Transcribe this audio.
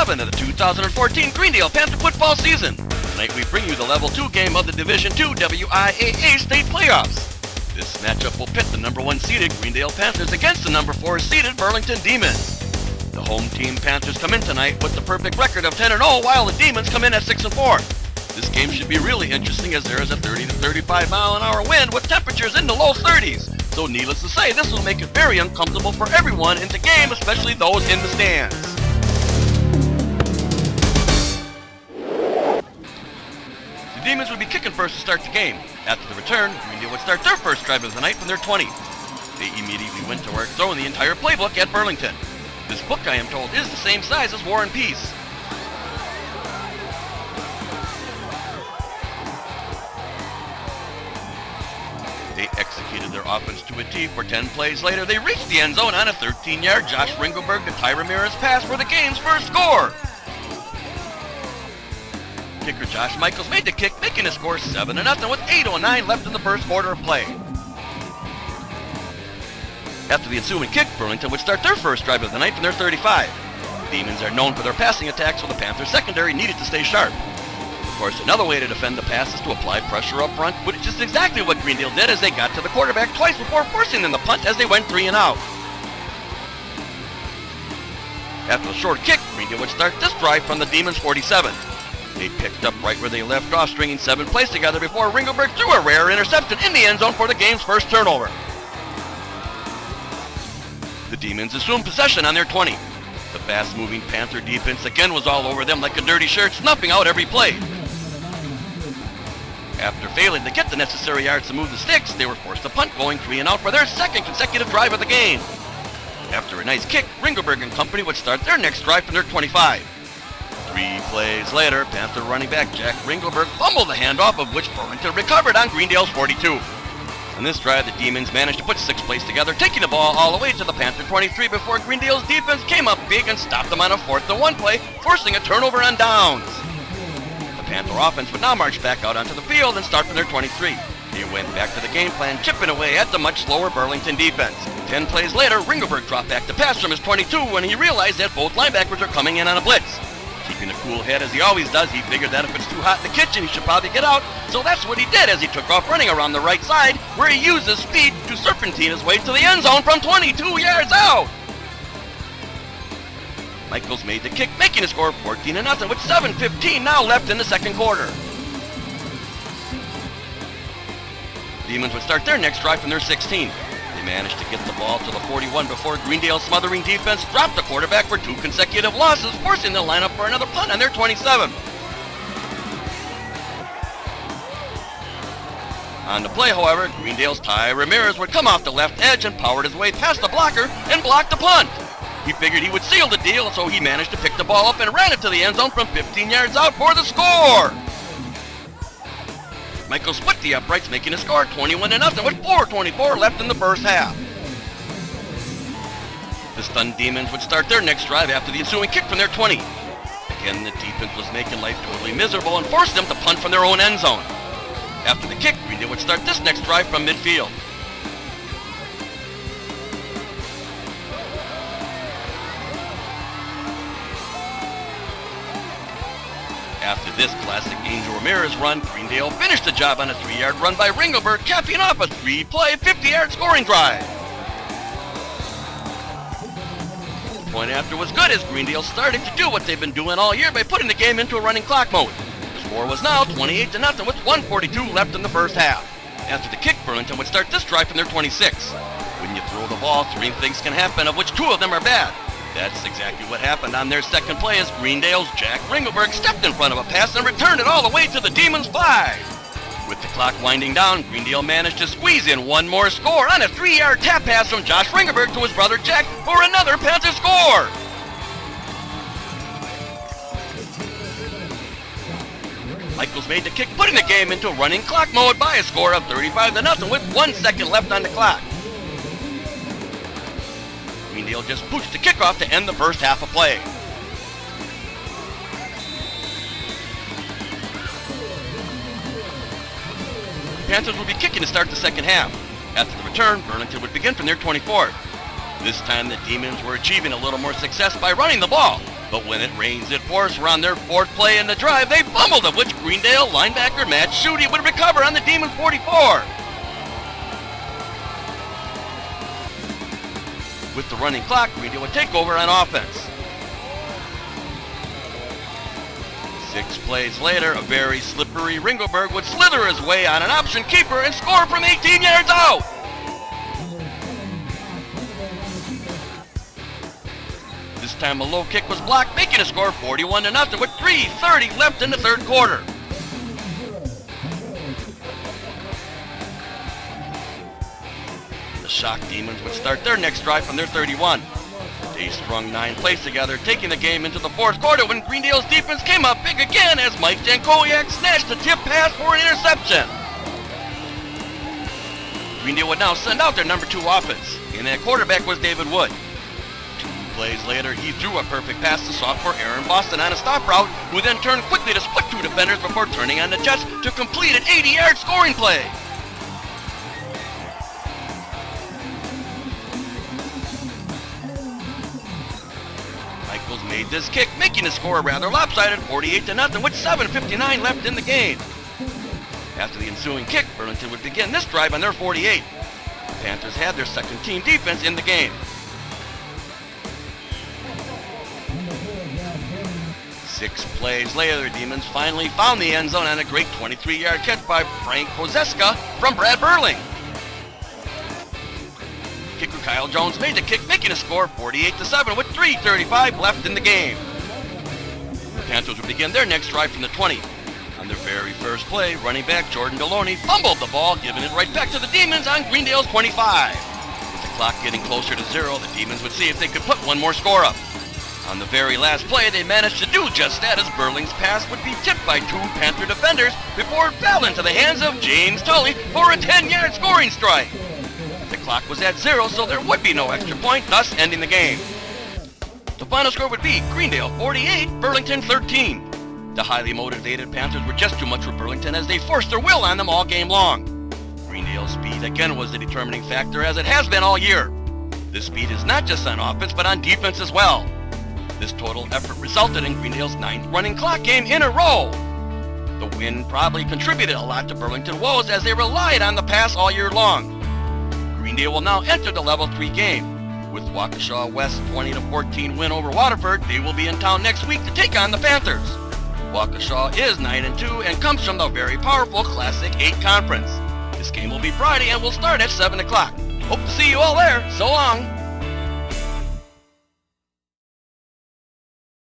11 of the 2014 Greendale Panther football season. Tonight we bring you the Level 2 game of the Division II WIAA state playoffs. This matchup will pit the number 1 seeded Greendale Panthers against the number 4 seeded Burlington Demons. The home team Panthers come in tonight with the perfect record of 10-0, while the Demons come in at 6-4. This game should be really interesting as there is a 30 to 35 mile an hour wind with temperatures in the low 30s. So needless to say, this will make it very uncomfortable for everyone in the game, especially those in the stands. The Demons would be kicking first to start the game. After the return, Greendale would start their first drive of the night from their 20. They immediately went to work throwing the entire playbook at Burlington. This book, I am told, is the same size as War and Peace. They executed their offense to a T for 10 plays later. They reached the end zone on a 13-yard Josh Ringelberg to Ty Ramirez pass for the game's first score. Kicker Josh Michaels made the kick, making the score 7-0 with 8:09 left in the first quarter of play. After the ensuing kick, Burlington would start their first drive of the night from their 35. The Demons are known for their passing attacks, so the Panthers secondary needed to stay sharp. Of course, another way to defend the pass is to apply pressure up front, which is exactly what Greendale did as they got to the quarterback twice before forcing them to punt as they went 3 and out. After the short kick, Greendale would start this drive from the Demons' 47. They picked up right where they left off, stringing 7 plays together before Ringelberg threw a rare interception in the end zone for the game's first turnover. The Demons assumed possession on their 20. The fast-moving Panther defense again was all over them like a dirty shirt, snuffing out every play. After failing to get the necessary yards to move the sticks, they were forced to punt, going 3 and out for their second consecutive drive of the game. After a nice kick, Ringelberg and company would start their next drive from their 25. 3 plays later, Panther running back Jack Ringelberg fumbled the handoff, of which Burlington recovered on Greendale's 42. On this drive, the Demons managed to put 6 plays together, taking the ball all the way to the Panther 23 before Greendale's defense came up big and stopped them on a 4th and 1 play, forcing a turnover on downs. The Panther offense would now march back out onto the field and start from their 23. They went back to the game plan, chipping away at the much slower Burlington defense. 10 plays later, Ringelberg dropped back to pass from his 22 when he realized that both linebackers were coming in on a blitz. Keeping a cool head as he always does, he figured that if it's too hot in the kitchen, he should probably get out. So that's what he did as he took off running around the right side, where he used his speed to serpentine his way to the end zone from 22 yards out. Michaels made the kick, making the score 14-0 with 7:15 now left in the second quarter. Demons would start their next drive from their 16. They managed to get the ball to the 41 before Greendale's smothering defense dropped the quarterback for 2 consecutive losses, forcing the lineup for another punt on their 27. On the play, however, Greendale's Ty Ramirez would come off the left edge and powered his way past the blocker and blocked the punt. He figured he would seal the deal, so he managed to pick the ball up and ran it to the end zone from 15 yards out for the score. Michael split the uprights, making the score 21-0 with 4:24 left in the first half. The stunned Demons would start their next drive after the ensuing kick from their 20. Again, the defense was making life totally miserable and forced them to punt from their own end zone. After the kick, Greendale would start this next drive from midfield. After this classic Angel Ramirez run, Greendale finished the job on a 3-yard run by Ringelberg, capping off a 3-play, 50-yard scoring drive. The point after was good as Greendale started to do what they've been doing all year by putting the game into a running clock mode. The score was now 28-0 with 1:42 left in the first half. After the kick, Burlington would start this drive from their 26. When you throw the ball, 3 things can happen, of which 2 of them are bad. That's exactly what happened on their second play as Greendale's Jack Ringelberg stepped in front of a pass and returned it all the way to the Demons' 5. With the clock winding down, Greendale managed to squeeze in one more score on a 3-yard tap pass from Josh Ringelberg to his brother Jack for another Panther score. Michaels made the kick, putting the game into running clock mode by a score of 35-0 with 1 second left on the clock. Greendale just pushed the kickoff to end the first half of play. Panthers would be kicking to start the second half. After the return, Burlington would begin from their 24. This time the Demons were achieving a little more success by running the ball. But when it rains, it pours. We're on their fourth play in the drive. They fumbled it, which Greendale linebacker Matt Schutte would recover on the Demon 44. With the running clock, Greendale would take over on offense. 6 plays later, a very slippery Ringelberg would slither his way on an option keeper and score from 18 yards out. This time a low kick was blocked, making a score 41-0 with 3:30 left in the third quarter. The Shock Demons would start their next drive from their 31. They strung 9 plays together, taking the game into the fourth quarter when Greendale's defense came up big again as Mike Jankowiak snatched a tip pass for an interception. Greendale would now send out their number 2 offense, and their quarterback was David Wood. 2 plays later, he threw a perfect pass to sophomore Aaron Boston on a stop route, who then turned quickly to split 2 defenders before turning on the Jets to complete an 80-yard scoring play. Made this kick, making the score rather lopsided, 48-0 with 7:59 left in the game. After the ensuing kick, Burlington would begin this drive on their 48. The Panthers had their second team defense in the game. 6 plays later, the Demons finally found the end zone on a great 23-yard catch by Frank Kozeska from Brad Burling. Kicker Kyle Jones made the kick, making a score 48-7 with 3:35 left in the game. The Panthers would begin their next drive from the 20. On their very first play, running back Jordan Deloney fumbled the ball, giving it right back to the Demons on Greendale's 25. With the clock getting closer to 0, the Demons would see if they could put one more score up. On the very last play, they managed to do just that as Burling's pass would be tipped by 2 Panther defenders before it fell into the hands of James Tully for a 10-yard scoring strike. The clock was at 0, so there would be no extra point, thus ending the game. The final score would be Greendale 48, Burlington 13. The highly motivated Panthers were just too much for Burlington as they forced their will on them all game long. Greendale's speed again was the determining factor, as it has been all year. This speed is not just on offense, but on defense as well. This total effort resulted in Greendale's 9th running clock game in a row. The win probably contributed a lot to Burlington's woes as they relied on the pass all year long. Greendale will now enter the Level 3 game. With Waukesha West's 20-14 win over Waterford, they will be in town next week to take on the Panthers. Waukesha is 9-2 and comes from the very powerful Classic 8 conference. This game will be Friday and will start at 7 o'clock. Hope to see you all there. So long.